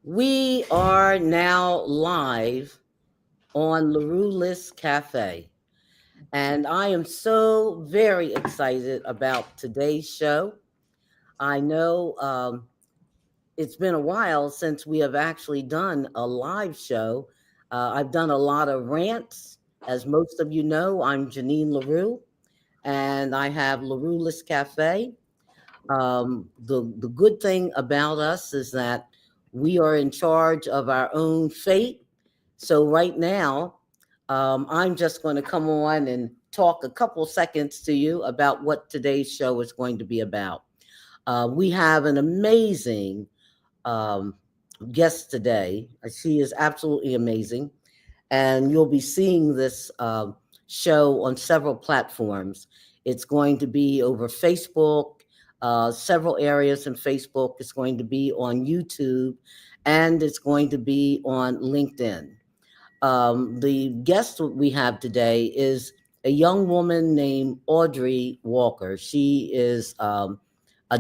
We are now live on LaRuelist Cafe, and I am so very excited about today's show. I know it's been a while since we have actually done a live show. I've done a lot of rants. As most of you know, I'm Janine LaRue, and I have LaRuelist Cafe. The good thing about us is that we are in charge of our own fate. So right now, I'm just going to come on and talk a couple seconds to you about what today's show is going to be about. We have an amazing um, guest today. She is absolutely amazing, and you'll be seeing this show on several platforms. It's going to be over Facebook, several areas in Facebook. It's going to be on YouTube, and it's going to be on LinkedIn. The guest we have today is a young woman named Audrey Walker. She is a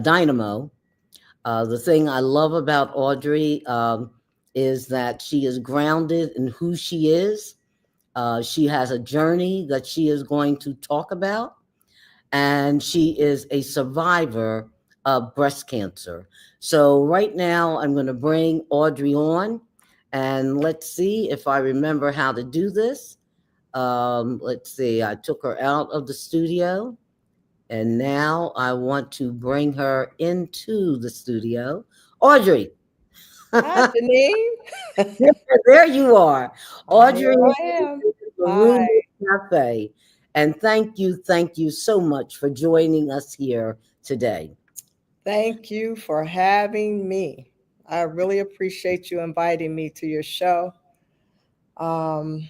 dynamo. The thing I love about Audrey is that she is grounded in who she is. She has a journey that she is going to talk about, and she is a survivor of breast cancer. So, right now, I'm going to bring Audrey on, and let's see if I remember how to do this. Let's see, I took her out of the studio, and now I want to bring her into the studio. Audrey, Hi, Janine. there you are. Audrey Here is I am. the Hi. Room Cafe. And thank you so much for joining us here today. Thank you for having me. I really appreciate you inviting me to your show. Um,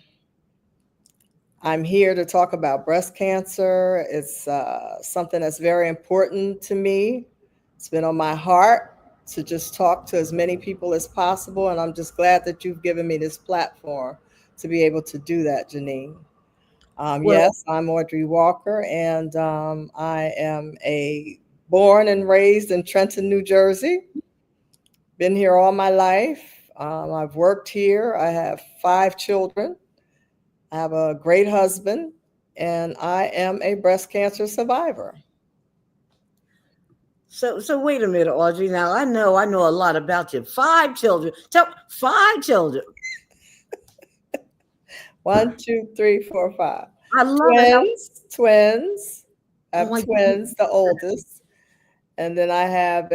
I'm here to talk about breast cancer. It's something that's very important to me. It's been on my heart to just talk to as many people as possible. And I'm just glad that you've given me this platform to be able to do that, Janine. Well, Yes, I'm Audrey Walker, and I am a born and raised in Trenton, New Jersey. Been here all my life. I've worked here. I have 5 children. I have a great husband, and I am a breast cancer survivor. so wait a minute, Audrey. Now I know a lot about you. 5 children. Tell 5 children. One, two, three, four, five. I love it. How Twins. I oh have my goodness. twins, the oldest, and then I have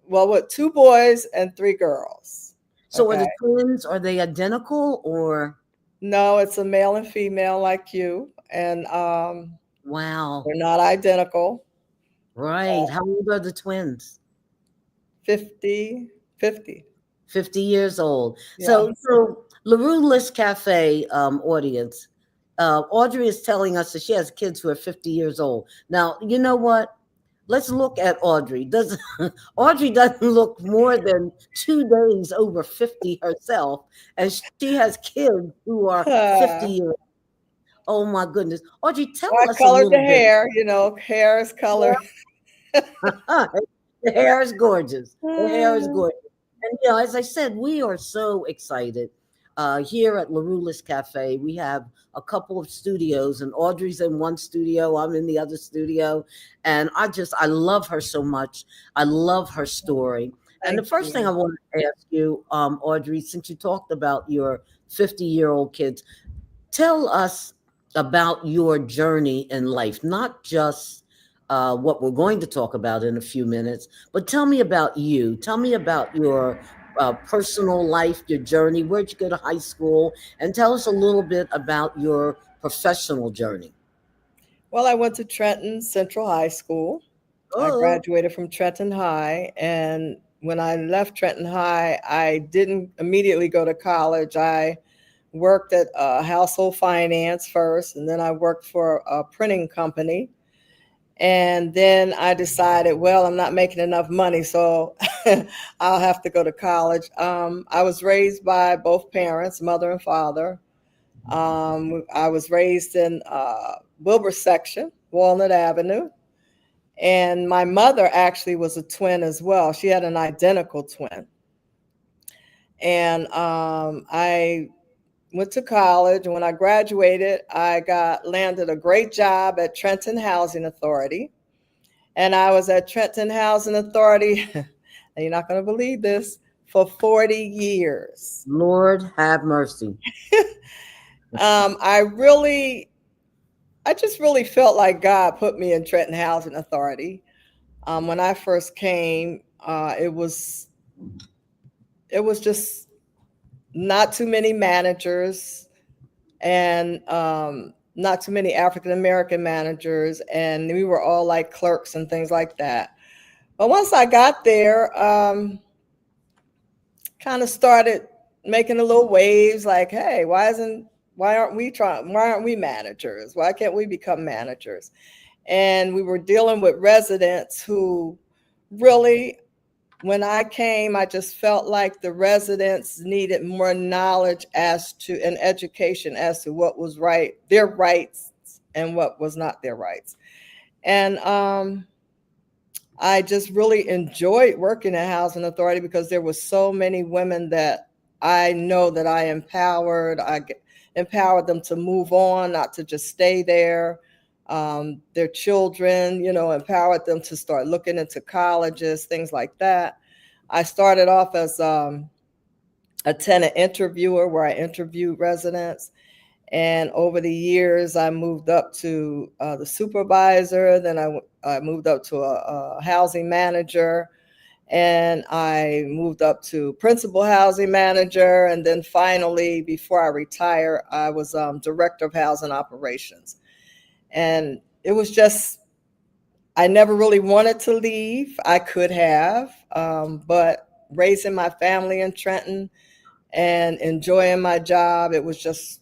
well, what, 2 boys and 3 girls. So are Okay. the twins, are they identical or No, it's a male and female like you, and wow. they're not identical. Right. How old are the twins? 50, 50. 50 years old. Yeah. So LaRue List Cafe audience, Audrey is telling us that she has kids who are 50 years old. Now, you know what? Let's look at Audrey. Does Audrey doesn't look more than 2 days over 50 herself, and she has kids who are 50 I years. Oh my goodness. Audrey, tell us a colored little the bit. hair, hair is colored. The hair is gorgeous. The hair is gorgeous. And as I said, we are so excited. Here at LaRuelist Cafe, we have a couple of studios, and Audrey's in one studio, I'm in the other studio. And I love her so much. I love her story. And the Thank first thing I you. want to ask you, Audrey, since you talked about your 50-year-old kids, tell us about your journey in life, not just what we're going to talk about in a few minutes, but tell me about you. Tell me about your personal life, your journey. Where'd you go to high school? And tell us a little bit about your professional journey. Well, I went to Trenton Central High School. I Oh, graduated from Trenton High, and when I left Trenton High, I didn't immediately go to college. I worked at household finance first, and then I worked for a printing company. And then I decided, well, I'm not making enough money, so I'll have to go to college. I was raised by both parents, mother and father. I was raised in Wilbur section, Walnut Avenue. And my mother actually was a twin as well. She had an identical twin. And I went to college. And when I graduated, I got landed a great job at Trenton Housing Authority. And I was at Trenton Housing Authority, and you're not going to believe this, for 40 years. Lord have mercy. um, I really, I just really felt like God put me in Trenton Housing Authority. When I first came, it was just not too many managers, and not too many African American managers, and we were all like clerks and things like that. But once I got there, kind of started making a little waves, like, hey, why aren't we managers? Why can't we become managers? And we were dealing with residents who really, when I came, I just felt like the residents needed more knowledge as to an education as to what was right, their rights, and what was not their rights. And I just really enjoyed working at Housing Authority because there were so many women that I know that I empowered. Empowered them to move on, not to just stay there. Their children, empowered them to start looking into colleges, things like that. I started off as a tenant interviewer where I interviewed residents. And over the years, I moved up to the supervisor. Then I moved up to a housing manager. And I moved up to principal housing manager. And then finally, before I retire, I was director of housing operations. And it was just, I never really wanted to leave. I could have, but raising my family in Trenton and enjoying my job, it just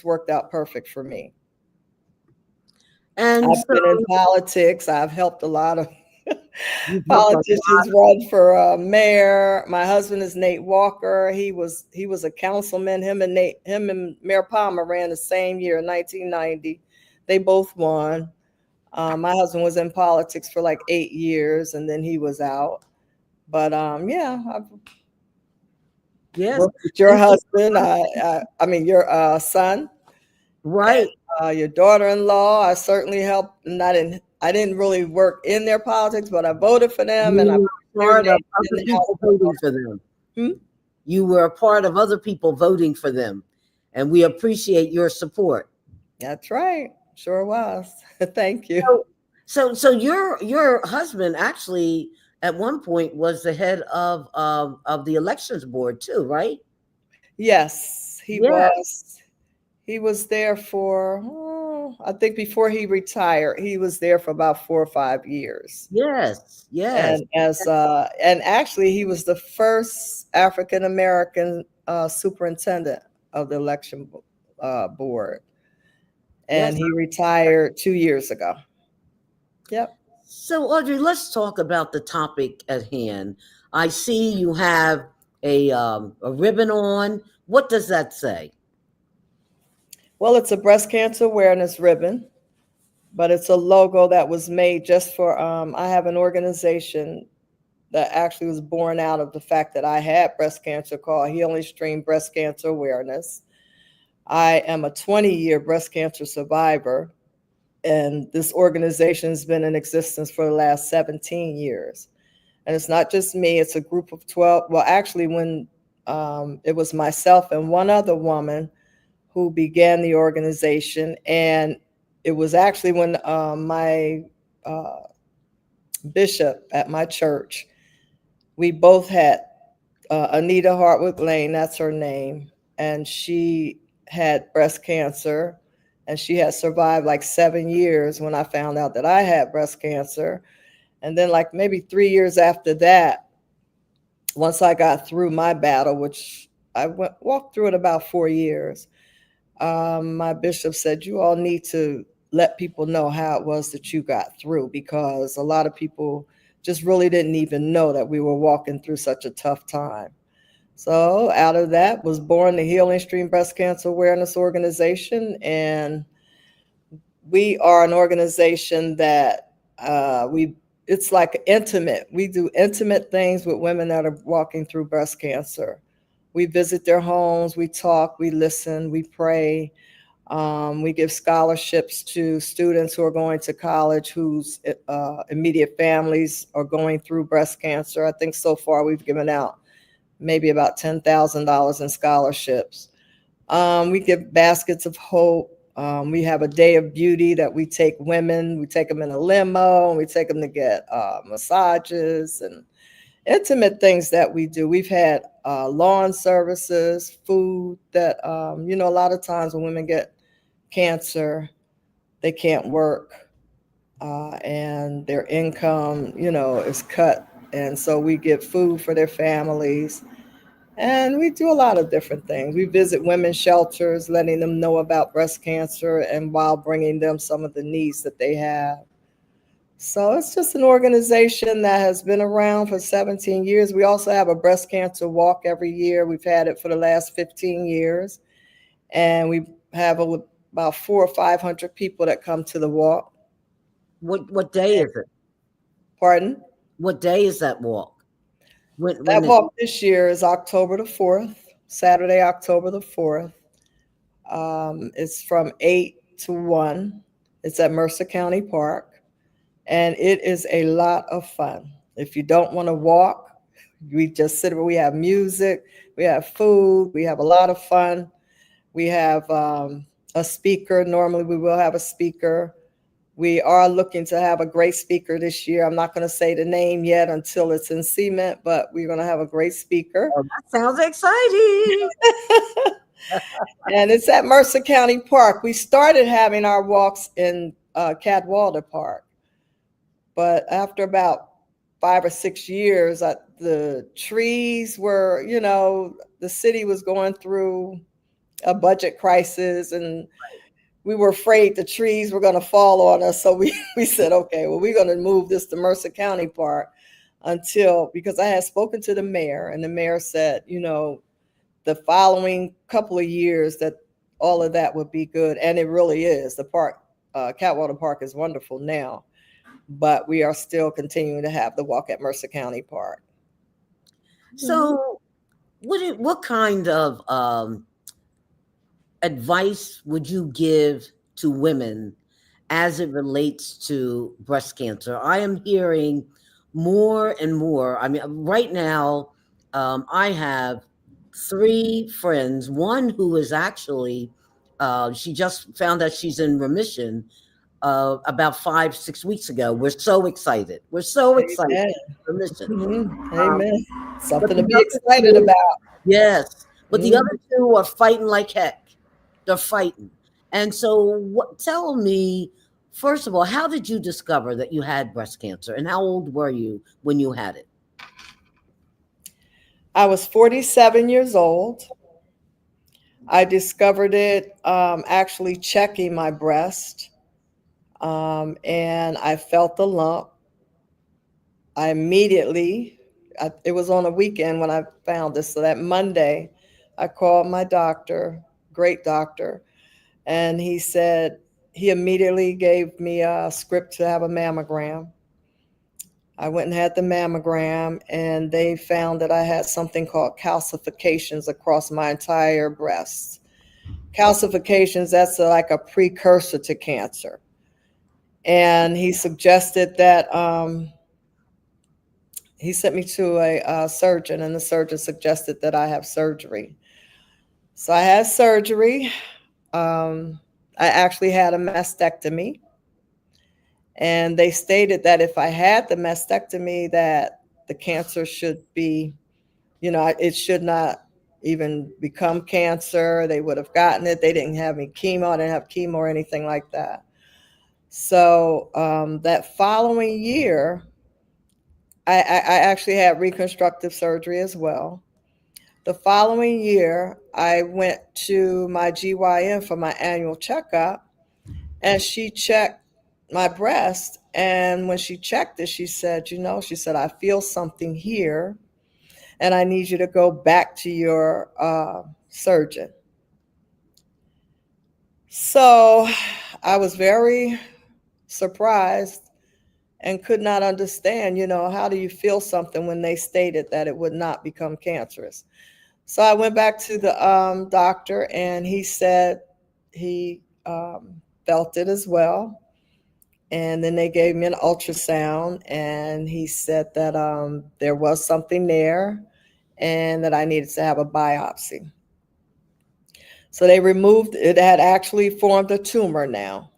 worked out perfect for me. And I've so been in politics. I've helped a lot of you've helped a lot. politicians run for mayor. My husband is Nate Walker. He was a councilman. Him and Mayor Palmer ran the same year in 1990. They both won. My husband was in politics for like 8 years, and then he was out. But yeah, I've Yes. worked with your And so, husband. I mean your son. right. Your daughter-in-law, I certainly helped, and I didn't really work in their politics, but I voted for them, and I You put were their part name of in other the people House. voting for them. Hmm? You were a part of other people voting for them. And we appreciate your support. That's right. Sure was. Thank you. So your husband actually at one point was the head of the elections board too, right? Yes, he Yeah. was. He was there for, I think before he retired, he was there for about 4 or 5 years. Yes. Yes. And actually he was the first African American superintendent of the election board, Yes. and he retired 2 years ago. Yep. So Audrey, let's talk about the topic at hand. I see you have a ribbon on. What does that say? Well, it's a breast cancer awareness ribbon, but it's a logo that was made just for, I have an organization that actually was born out of the fact that I had breast cancer called Healing Stream Breast Cancer Awareness. I am a 20-year breast cancer survivor, and this organization has been in existence for the last 17 years. And it's not just me, it's a group of 12. Well, actually, when it was myself and one other woman who began the organization. And it was actually when my uh, bishop at my church, we both had Anita Hartwick Lane, that's her name, and she had breast cancer, and she had survived like 7 years when I found out that I had breast cancer. And then, like maybe 3 years after that, once I got through my battle, which walked through it about 4 years, my bishop said, you all need to let people know how it was that you got through, because a lot of people just really didn't even know that we were walking through such a tough time. So out of that was born the Healing Stream Breast Cancer Awareness Organization. And we are an organization that it's like intimate. We do intimate things with women that are walking through breast cancer. We visit their homes, we talk, we listen, we pray. We give scholarships to students who are going to college whose immediate families are going through breast cancer. I think so far we've given out maybe about $10,000 in scholarships. We give baskets of hope. We have a day of beauty that we take women, we take them in a limo, and we take them to get massages and intimate things that we do. We've had lawn services, food that, a lot of times when women get cancer, they can't work and their income, is cut. And so we get food for their families. And we do a lot of different things. We visit women's shelters, letting them know about breast cancer and while bringing them some of the needs that they have. So it's just an organization that has been around for 17 years. We also have a breast cancer walk every year. We've had it for the last 15 years. And we have about 400 or 500 people that come to the walk. What day is it? Pardon? What day is that walk? When That is walk this year is October the 4th, Saturday, October the 4th. It's from 8 to 1. It's at Mercer County Park, and it is a lot of fun. If you don't want to walk, we just sit where we have music, we have food, we have a lot of fun. We have a speaker. Normally, we will have a speaker. We are looking to have a great speaker this year. I'm not going to say the name yet until it's in cement, but we're going to have a great speaker. Oh, that sounds exciting. And it's at Mercer County Park. We started having our walks in Cadwalder Park, but after about 5 or 6 years, the trees were, the city was going through a budget crisis, and we were afraid the trees were going to fall on us. So we said, okay, well, we're going to move this to Mercer County Park because I had spoken to the mayor, and the mayor said, the following couple of years that all of that would be good. And it really is. The park, Catwater Park, is wonderful now, but we are still continuing to have the walk at Mercer County Park. So, what kind of advice would you give to women as it relates to breast cancer? I am hearing more and more. I mean, right now, I have three friends. One who is actually, she just found out she's in remission about 5, 6 weeks ago. We're so excited. We're so excited. Amen. Remission. Amen. But Something to the be other excited two, about. yes, but the Mhm. other two are fighting like heck. They're fighting. And so, tell me, first of all, how did you discover that you had breast cancer, and how old were you when you had it? I was 47 years old. I discovered it actually checking my breast, and I felt the lump. I immediately, it was on a weekend when I found this. So that Monday, I called my doctor, great doctor, and he immediately gave me a script to have a mammogram. I went and had the mammogram, and they found that I had something called calcifications across my entire breast. Calcifications, that's like a precursor to cancer. And he suggested that he sent me to a surgeon, and the surgeon suggested that I have surgery. So I had surgery. I actually had a mastectomy, and they stated that if I had the mastectomy, that the cancer should be, it should not even become cancer. They would have gotten it. They didn't have any chemo. I didn't have chemo or anything like that. So that following year, I actually had reconstructive surgery as well. The following year, I went to my GYN for my annual checkup, and she checked my breast. And when she checked it, she said, I feel something here, and I need you to go back to your surgeon. So I was very surprised and could not understand, how do you feel something when they stated that it would not become cancerous. So I went back to the doctor, and he said he felt it as well. And then they gave me an ultrasound, and he said that there was something there and that I needed to have a biopsy. So they removed it, had actually formed a tumor now.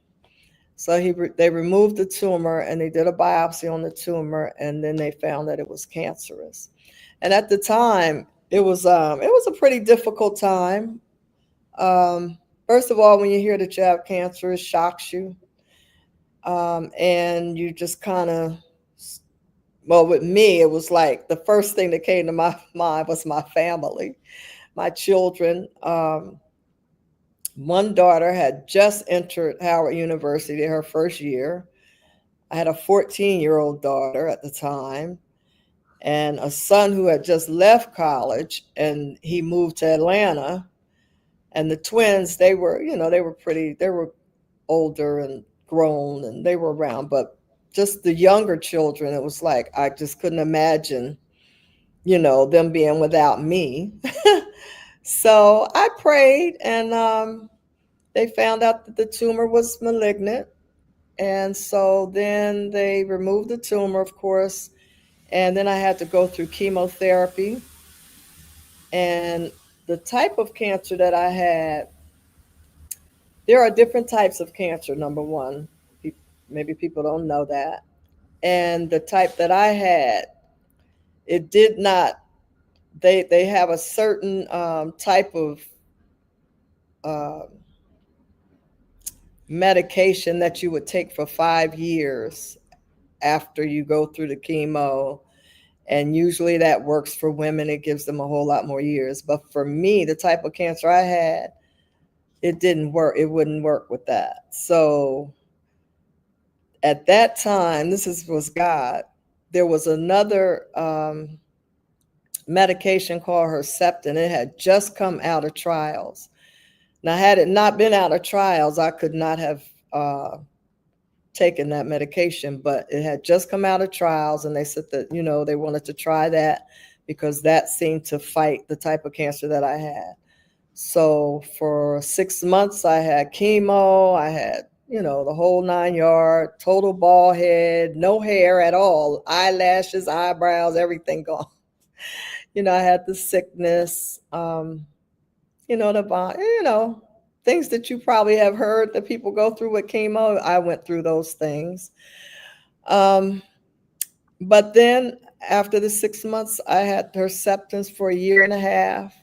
So they removed the tumor, and they did a biopsy on the tumor, and then they found that it was cancerous. And at the time, it was a pretty difficult time. First of all, when you hear that you have cancer, it shocks you, and you just kind of, well, with me, it was like the first thing that came to my mind was my family, my children. One daughter had just entered Howard University her first year. I had a 14-year-old daughter at the time, and a son who had just left college, and he moved to Atlanta. And the twins, they were older and grown, and they were around, but just the younger children, it was like I just couldn't imagine, them being without me. So I prayed, and they found out that the tumor was malignant. And so then they removed the tumor, of course, and then I had to go through chemotherapy. And the type of cancer that I had, there are different types of cancer, number one. Maybe people don't know that. And the type that I had, it did not, they have a certain type of uh, medication that you would take for 5 years after you go through the chemo. And usually that works for women, it gives them a whole lot more years. But for me, the type of cancer I had, it didn't work. It wouldn't work with that. So at that time, was God. There was another medication called Herceptin. It had just come out of trials. Now, had it not been out of trials, I could not have taken that medication, but it had just come out of trials, and they said that, they wanted to try that because that seemed to fight the type of cancer that I had. So for 6 months, I had chemo. I had, the whole 9 yard, total bald head, no hair at all, eyelashes, eyebrows, everything gone. I had the sickness, the bond, things that you probably have heard that people go through with chemo. I went through those things. Um, but then after the 6 months, I had Herceptins for a year and a half.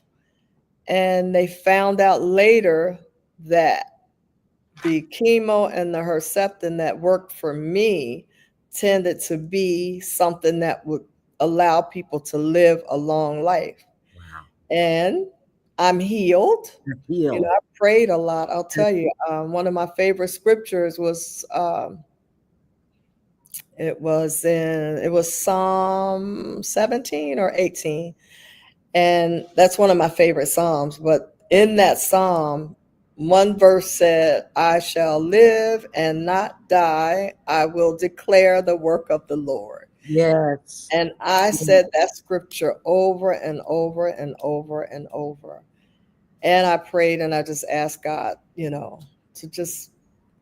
And they found out later that the chemo and the Herceptin that worked for me tended to be something that would allow people to live a long life. Wow. And I'm healed. Healed. I prayed a lot. I'll tell you, one of my favorite scriptures was it was Psalm 17 or 18, and that's one of my favorite psalms. But in that psalm, one verse said, "I shall live and not die. I will declare the work of the Lord." Yes. And I said that scripture over and over and over and over. And I prayed, and I just asked God, to just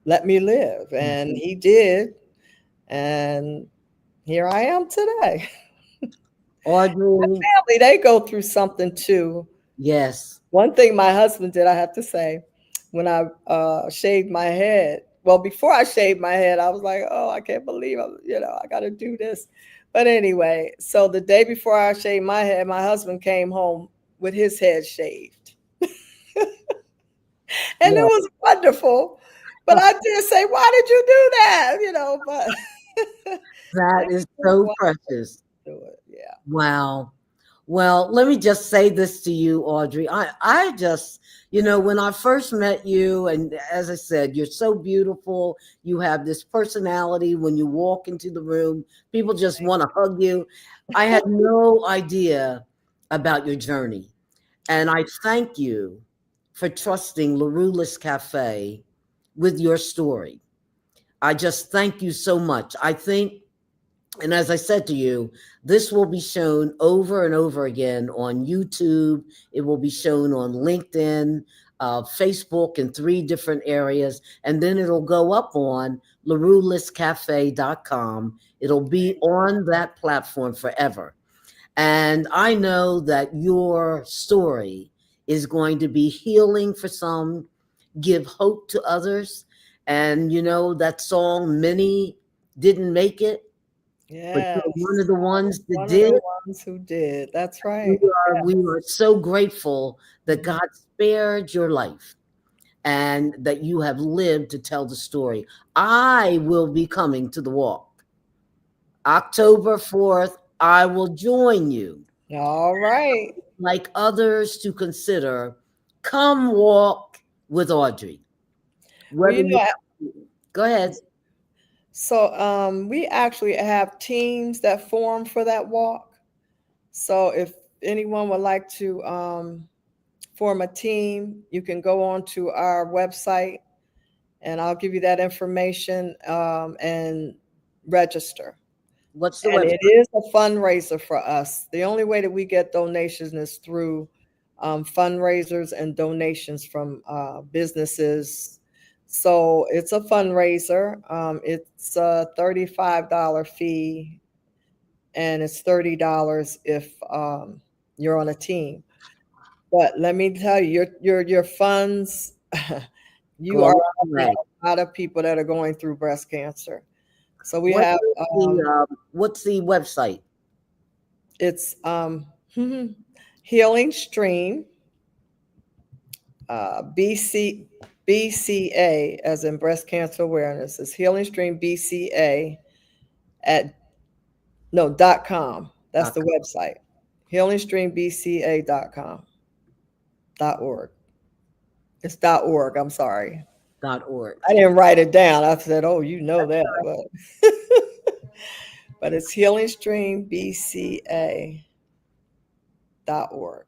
let me live. And He did. And here I am today. My Audrey, family, they go through something too. yes. One thing my husband did, I have to say, when I shaved my head, well, before I shaved my head, I was like, oh, I can't believe I got to do this. But anyway, so the day before I shaved my head, my husband came home with his head shaved. And it Yes. was wonderful. But I did say, why did you do that? But That it is was so wonderful precious. to do it. Yeah. Wow. Well, let me just say this to you, Audrey. I just, when I first met you, and as I said, you're so beautiful. You have this personality. When you walk into the room, people just want to hug you. I had no idea about your journey. And I thank you for trusting LaRuelist Cafe with your story. I just thank you so much. I think And as I said to you, this will be shown over and over again on YouTube. It will be shown on LinkedIn, Facebook in three different areas. And then it'll go up on LaRuelistCafe.com. It'll be on that platform forever. And I know that your story is going to be healing for some, give hope to others. And you know that song, Many Didn't Make It, but Yes, you're one of the I was ones that one of did. the ones who did. That's We right. we are so grateful that Mhm. God spared your life and that you have lived to tell the story. I will be coming to the walk. October 4th, I will join you. All right. Like others to consider, come walk with Audrey. Well, Whether you go ahead. so we actually have teams that form for that walk. So if anyone would like to form a team, you can go on to our website and I'll give you that information and register. What's the And website? it is a fundraiser for us. The only way that we get donations is through fundraisers and donations from businesses. So it's a fundraiser. It's a $35 fee, and it's $30 if you're on a team. But let me tell you, your funds, you Go a are long helping way. a lot of people that are going through breast cancer. So we What have is what's the website? it's Healing Stream, BC BCA, as in breast cancer awareness. It's Healing Stream BCA at no .com. That's the .com. website. HealingStreamBCA.com .org. It's .org. I'm sorry. .org. I didn't write it down. I said, "Oh, you know that," but it's HealingStreamBCA.org.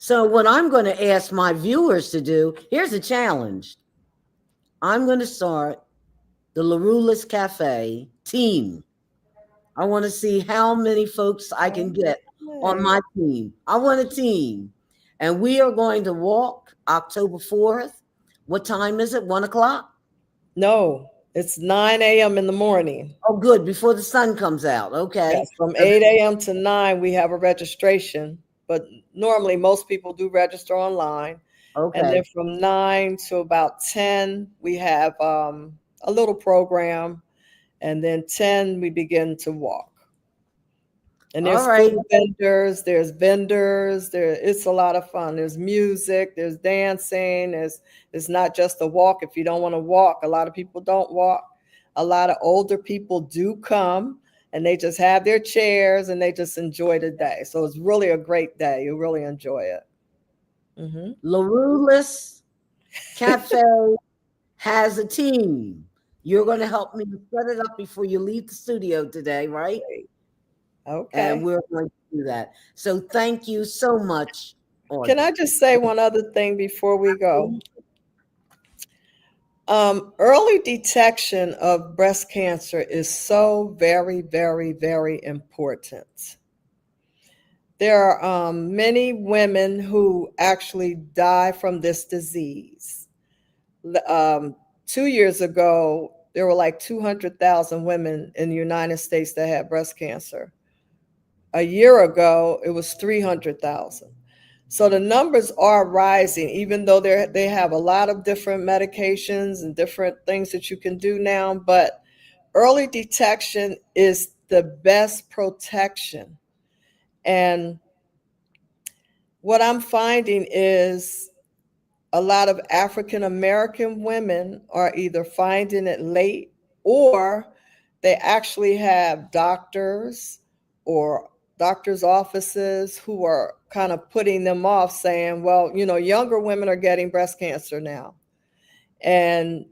So what I'm going to ask my viewers to do, here's a challenge. I'm going to start the LaRuelist Cafe team. I want to see how many folks I can get on Okay. my team. I want a team. And we are going to walk October 4th. What time is it? 1 o'clock? No, it's 9 a.m. in the morning. Oh, good. Before the sun comes out. Okay. Yes, from So 8 a.m. to 9, we have a registration, but normally most people do register online. And then okay. from 9 to about 10, we have a little program. And then 10, we begin to walk. And All there's right. food vendors, it's a lot of fun. There's music, there's dancing, it's not just a walk if you don't want to walk. A lot of people don't walk. A lot of older people do come and they just have their chairs and they just enjoy the day. So it's really a great day. You really enjoy it. Hmm. LaRuelist Cafe has a team. You're going to help me set it up before you leave the studio today, right? Great. And Okay. we're going to do that. So thank you so much, Can I Audrey. just say one other thing before we go? Early detection of breast cancer is so very, very, very important. There are many women who actually die from this disease. 2 years ago, there were like 200,000 women in the United States that had breast cancer. A year ago, it was 300,000. So the numbers are rising, even though they have a lot of different medications and different things that you can do now. But early detection is the best protection. And what I'm finding is a lot of African American women are either finding it late or they actually have doctors or doctors' offices who are kind of putting them off, saying, well, younger women are getting breast cancer now. And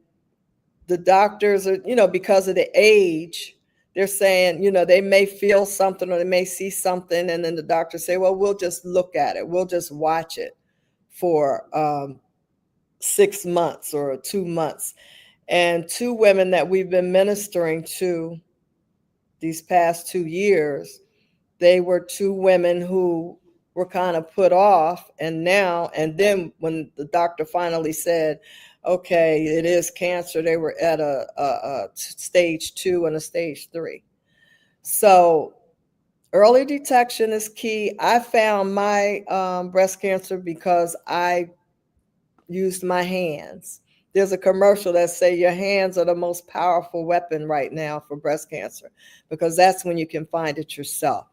the doctors are, because of the age, they're saying, they may feel something or they may see something. And then the doctors say, well, we'll just look at it, we'll just watch it for 6 months or 2 months. And two women that we've been ministering to these past 2 years, they were two women who were kind of put off. And then when the doctor finally said, okay, it is cancer, they were at a stage 2 and a stage 3. So early detection is key. I found my breast cancer because I used my hands. There's a commercial that say your hands are the most powerful weapon right now for breast cancer, because that's when you can find it yourself.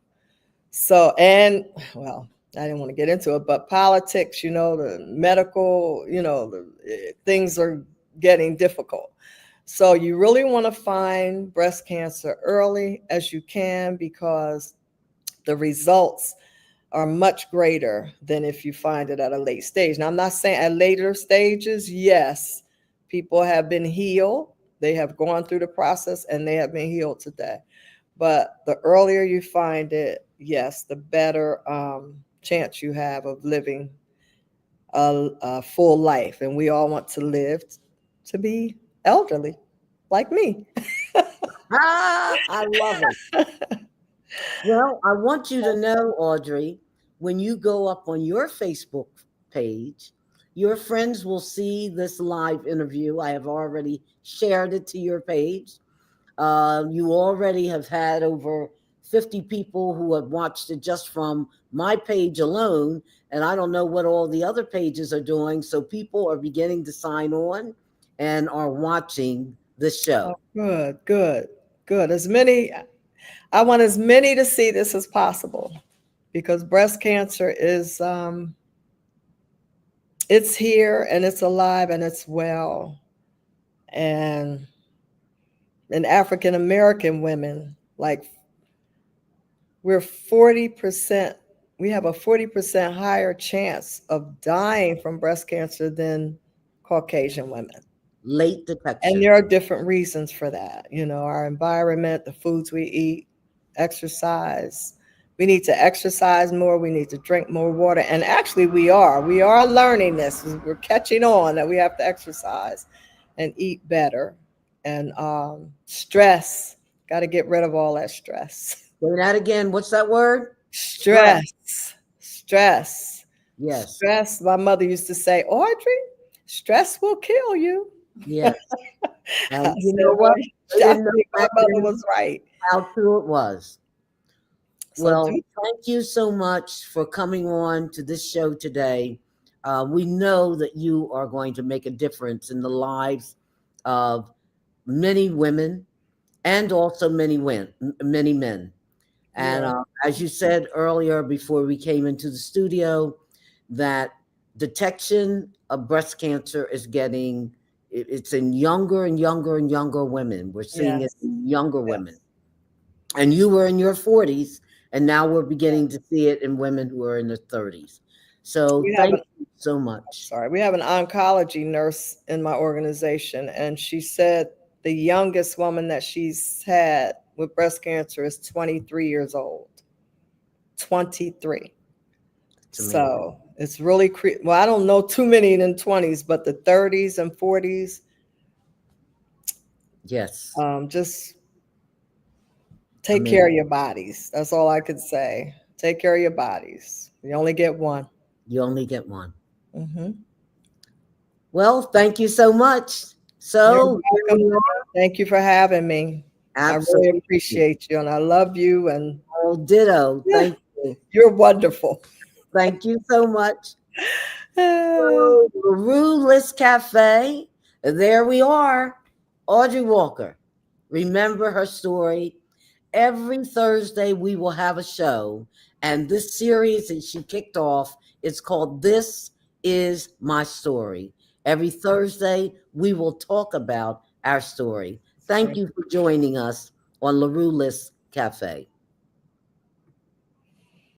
So, and well, I didn't want to get into it, but politics, the medical, things are getting difficult. So you really want to find breast cancer early as you can, because the results are much greater than if you find it at a late stage. Now, I'm not saying at later stages, yes, people have been healed. They have gone through the process and they have been healed today. But the earlier you find it, yes, the better chance you have of living a full life. And we all want to live to be elderly, like me. I love it. Well, I want you to know, Audrey, when you go up on your Facebook page, your friends will see this live interview. I have already shared it to your page. You already have had over 50 people who have watched it just from my page alone. And I don't know what all the other pages are doing. So people are beginning to sign on and are watching the Oh, show. good, good, good. I want as many to see this as possible, because breast cancer is, it's here and it's alive and it's well. And in African American women, like, we're 40%, we have a 40% higher chance of dying from breast cancer than Caucasian women. Late And detection. there are different reasons for that. Our environment, the foods we eat, exercise. We need to exercise more. We need to drink more water. And actually, we are. We are learning this. We're catching on that we have to exercise and eat better. And stress, got to get rid of all that stress. Say that again. What's that word? Stress. Stress, stress, Yes. stress. My mother used to say, Audrey, stress will kill you. Yes. I And you said, know well, what? They I didn't know think my back mother then was right. how true it was. So Well, do thank you so much for coming on to this show today. We know that you are going to make a difference in the lives of many women and also many men. And yeah, as you said earlier before we came into the studio, that detection of breast cancer is it's in younger and younger and younger women. We're seeing it yes, in younger women. yes, And you were in your 40s, and now we're yeah. beginning to see it in women who are in their 30s. So We have thank an you so much. sorry, we have an oncology nurse in my organization, and she said the youngest woman that she's had with breast cancer is 23 years old. 23. It's amazing. So it's really well, I don't know too many in the 20s, but the 30s and 40s, Yes, just take care amazing. of your bodies. That's all I could say. Take care of your bodies. You only get one. You only get one. Hmm. Well, thank you so much. You're So here welcome. we are. Thank you for having me. I really Absolutely. appreciate you and I love you. And Oh, ditto. yeah, Thank you. you're wonderful. Thank you so much. Uh, So, LaRuelist Cafe. There we are. Audrey Walker. Remember her story. Every Thursday, we will have a show. And this series that she kicked off is called This Is My Story. Every Thursday, we will talk about our story. Thank you for joining us on LaRuelist Cafe.